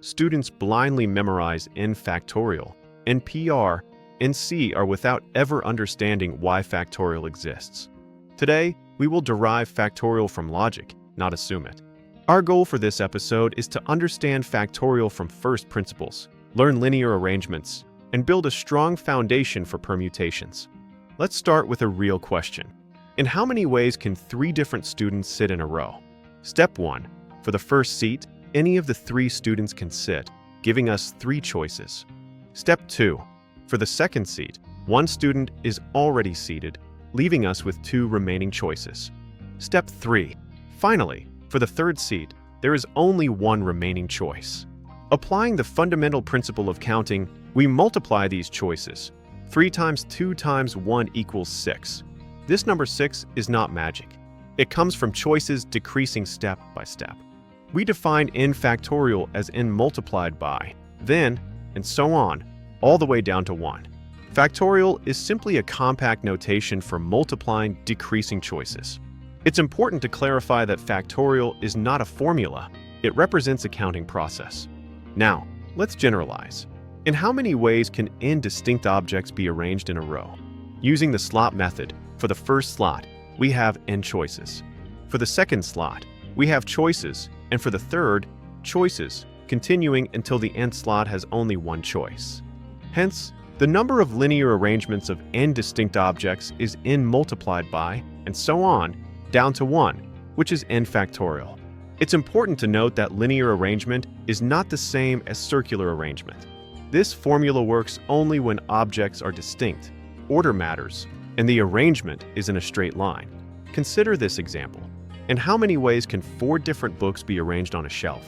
students blindly memorize n factorial, and PR and C are without ever understanding why factorial exists. Today, we will derive factorial from logic, not assume it. Our goal for this episode is to understand factorial from first principles, learn linear arrangements, and build a strong foundation for permutations. Let's start with a real question. In how many ways can 3 different students sit in a row? Step 1. For the first seat, any of the 3 students can sit, giving us 3 choices. Step 2. For the second seat, 1 student is already seated, leaving us with 2 remaining choices. Step 3. Finally, for the third seat, there is only 1 remaining choice. Applying the fundamental principle of counting, we multiply these choices. 3 times 2 times 1 equals 6. This number 6 is not magic. It comes from choices decreasing step by step. We define n factorial as n multiplied by, then, and so on, all the way down to 1. Factorial is simply a compact notation for multiplying decreasing choices. It's important to clarify that factorial is not a formula. It represents a counting process. Now, let's generalize. In how many ways can n distinct objects be arranged in a row? Using the slot method, for the first slot, we have n choices. For the second slot, we have choices, and for the third, choices, continuing until the nth slot has only 1 choice. Hence, the number of linear arrangements of n distinct objects is n multiplied by, and so on, down to 1, which is n factorial. It's important to note that linear arrangement is not the same as circular arrangement. This formula works only when objects are distinct, order matters, and the arrangement is in a straight line. Consider this example. In how many ways can 4 different books be arranged on a shelf?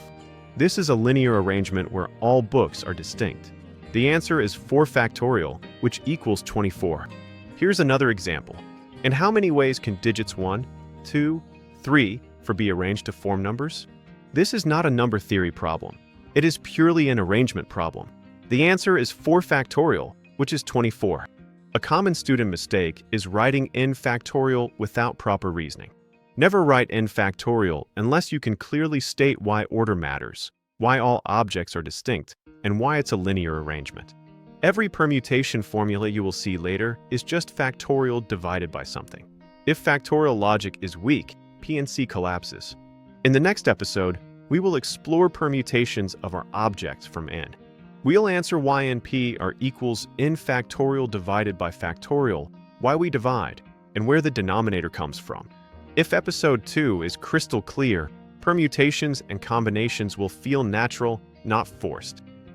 This is a linear arrangement where all books are distinct. The answer is 4 factorial, which equals 24. Here's another example. In how many ways can digits 1, 2, 3 be arranged to form numbers? This is not a number theory problem. It is purely an arrangement problem. The answer is 4 factorial, which is 24. A common student mistake is writing n factorial without proper reasoning. Never write n factorial unless you can clearly state why order matters, why all objects are distinct, and why it's a linear arrangement. Every permutation formula you will see later is just factorial divided by something. If factorial logic is weak, PnC collapses. In the next episode, we will explore permutations of our objects from n. We'll answer why NP are equals n factorial divided by factorial, why we divide, and where the denominator comes from. If episode 2 is crystal clear, permutations and combinations will feel natural, not forced.